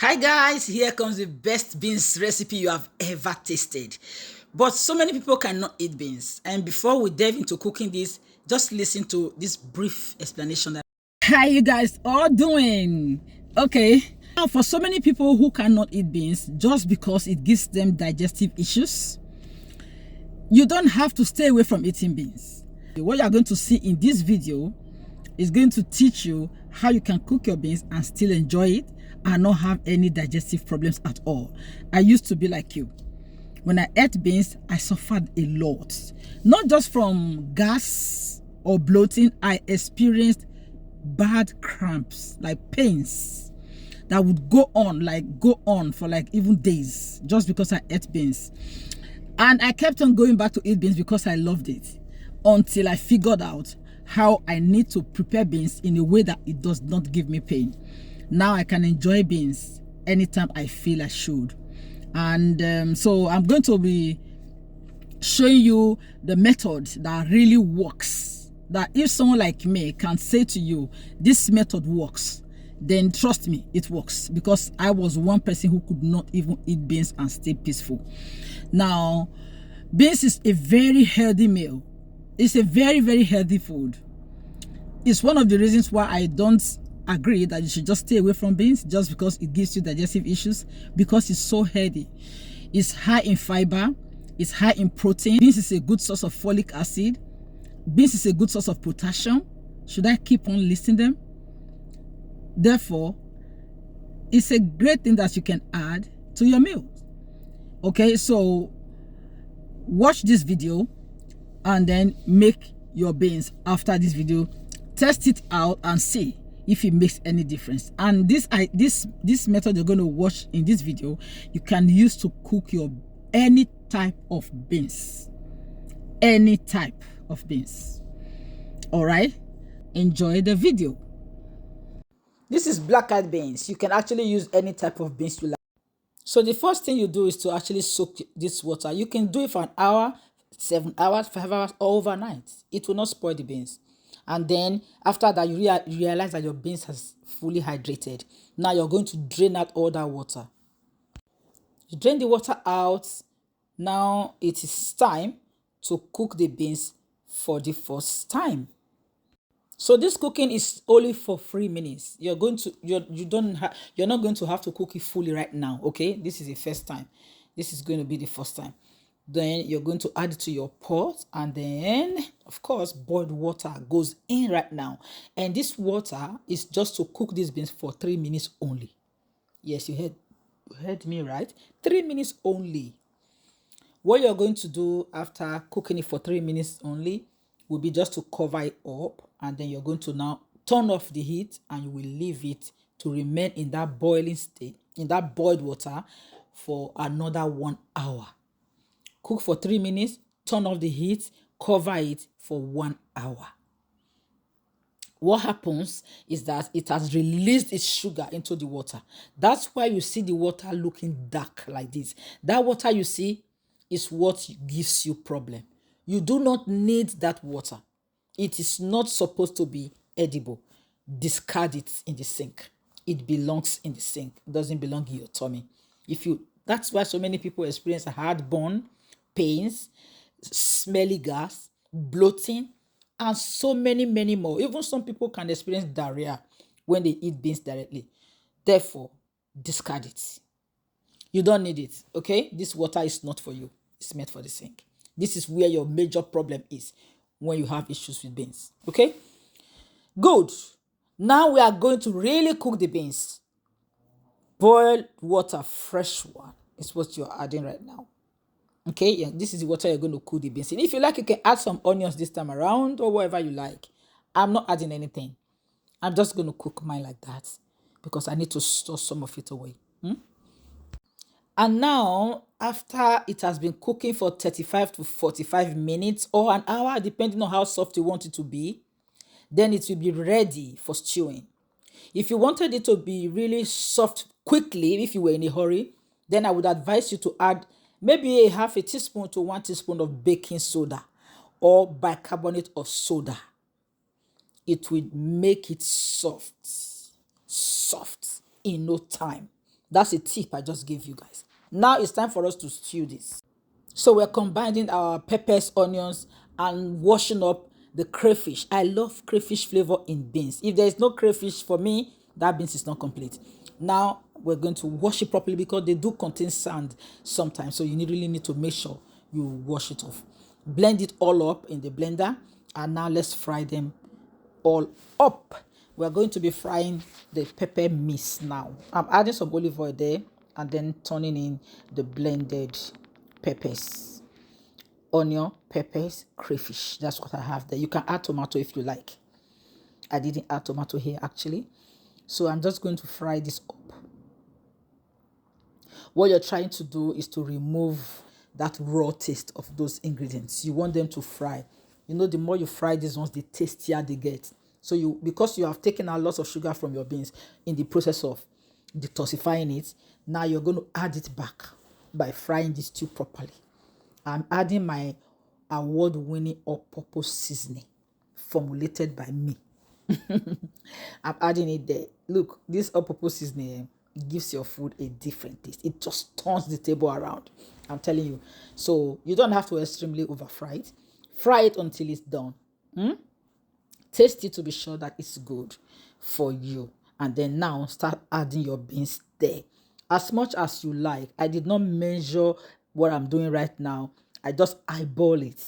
Hi guys, here comes the best beans recipe you have ever tasted. But so many people cannot eat beans. And before we delve into cooking this, just listen to this brief explanation. How you guys all doing? Okay. Now for so many people who cannot eat beans just because it gives them digestive issues, you don't have to stay away from eating beans. What you are going to see in this video is going to teach you how you can cook your beans and still enjoy it and not have any digestive problems at all. I used to be like you. When I ate beans, I suffered a lot. Not just from gas or bloating, I experienced bad cramps, like pains that would go on for like even days just because I ate beans. And I kept on going back to eat beans because I loved it until I figured out how I need to prepare beans in a way that it does not give me pain. Now I can enjoy beans anytime I feel I should. And so I'm going to be showing you the method that really works. That if someone like me can say to you, this method works, then trust me, it works. Because I was one person who could not even eat beans and stay peaceful. Now, beans is a very healthy meal. It's a very, very healthy food. It's one of the reasons why I don't agree that you should just stay away from beans just because it gives you digestive issues, because it's so healthy. It's high in fiber, it's high in protein. Beans is a good source of folic acid. Beans is a good source of potassium. Should I keep on listing them? Therefore, it's a great thing that you can add to your meals. Okay, so watch this video and then make your beans after this video. Test it out and see if it makes any difference. And this method you're going to watch in this video, you can use to cook your any type of beans. Any type of beans. All right, enjoy the video. This is black-eyed beans. You can actually use any type of beans you like. So the first thing you do is to actually soak this water. You can do it for an hour, 7 hours, 5 hours, or overnight. It will not spoil the beans. And then after that, you realize that your beans has fully hydrated. Now you're going to drain out all that water. You drain the water out. Now it is time to cook the beans for the first time. So this cooking is only for 3 minutes. You're not going to have to cook it fully right now. Okay, this is the first time. This is going to be the first time. Then you're going to add it to your pot, and then of course boiled water goes in right now. And this water is just to cook these beans for 3 minutes only. Yes, you heard me right. 3 minutes only. What you're going to do after cooking it for 3 minutes only will be just to cover it up, and then you're going to now turn off the heat, and you will leave it to remain in that boiling state, in that boiled water, for another 1 hour. Cook for 3 minutes, turn off the heat, cover it for 1 hour. What happens is that it has released its sugar into the water. That's why you see the water looking dark like this. That water you see is what gives you problem. You do not need that water. It is not supposed to be edible. Discard it in the sink. It belongs in the sink. It doesn't belong in your tummy. That's why so many people experience heartburn, pains, smelly gas, bloating, and so many more. Even some people can experience diarrhea when they eat beans directly. Therefore, discard it. You don't need it, okay? This water is not for you. It's meant for the sink. This is where your major problem is when you have issues with beans, okay? Good. Now we are going to really cook the beans. Boiled water, fresh one, is what you're adding right now. Okay, yeah, this is the water you're going to cook the beans in. If you like, you can add some onions this time around or whatever you like. I'm not adding anything. I'm just going to cook mine like that because I need to store some of it away. And now, after it has been cooking for 35 to 45 minutes or an hour, depending on how soft you want it to be, then it will be ready for stewing. If you wanted it to be really soft quickly, if you were in a hurry, then I would advise you to add maybe a half a teaspoon to 1 teaspoon of baking soda or bicarbonate of soda. It will make it soft in no time. That's a tip I just gave you guys. Now it's time for us to stew this. So we're combining our peppers, onions, and washing up the crayfish. I love crayfish flavor in beans. If there is no crayfish for me, that beans is not complete. Now we're going to wash it properly because they do contain sand sometimes. So you really need to make sure you wash it off. Blend it all up in the blender. And now let's fry them all up. We're going to be frying the pepper mix now. I'm adding some olive oil there and then turning in the blended peppers, onion, peppers, crayfish. That's what I have there. You can add tomato if you like. I didn't add tomato here actually. So I'm just going to fry this up. What you're trying to do is to remove that raw taste of those ingredients. You want them to fry. You know, the more you fry these ones, the tastier they get. So because you have taken a lot of sugar from your beans in the process of detoxifying it, now you're going to add it back by frying this stew properly. I'm adding my award-winning all-purpose seasoning formulated by me. I'm adding it there. Look, this all-purpose seasoning gives your food a different taste. It just turns the table around. I'm telling you. So you don't have to extremely over fry it. Fry it until it's done. Taste it to be sure that it's good for you. And then now start adding your beans there. As much as you like. I did not measure what I'm doing right now. I just eyeball it.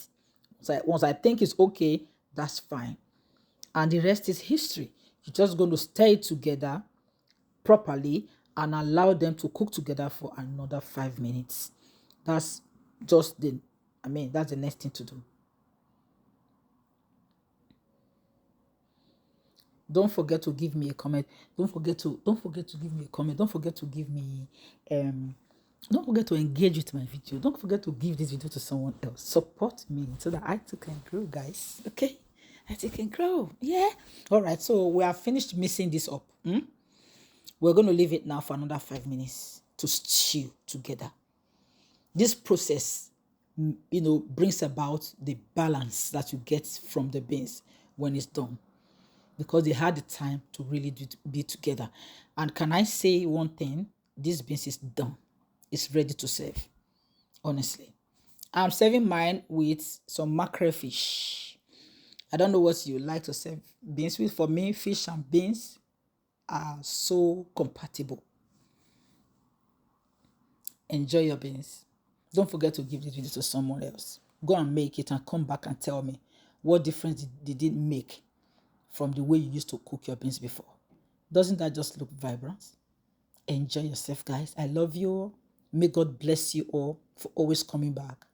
So once I think it's okay, that's fine. And the rest is history. You're just going to stir it together properly and allow them to cook together for another 5 minutes. That's just that's the next thing to do. Don't forget to give me a comment. Don't forget to give me a comment. Don't forget to give me don't forget to engage with my video. Don't forget to give this video to someone else. Support me so that I too can grow, guys. Okay? I too can grow. Yeah. All right. So we have finished mixing this up. We're going to leave it now for another 5 minutes to stew together. This process, brings about the balance that you get from the beans when it's done, because they had the time to really be together. And can I say one thing? This beans is done. It's ready to serve. Honestly, I'm serving mine with some mackerel fish. I don't know what you like to serve beans with. For me, fish and beans are so compatible. Enjoy your beans. Don't forget to give this video to someone else. Go and make it and come back and tell me what difference did it make from the way you used to cook your beans before. Doesn't that just look vibrant? Enjoy yourself, guys. I love you all. May God bless you all for always coming back.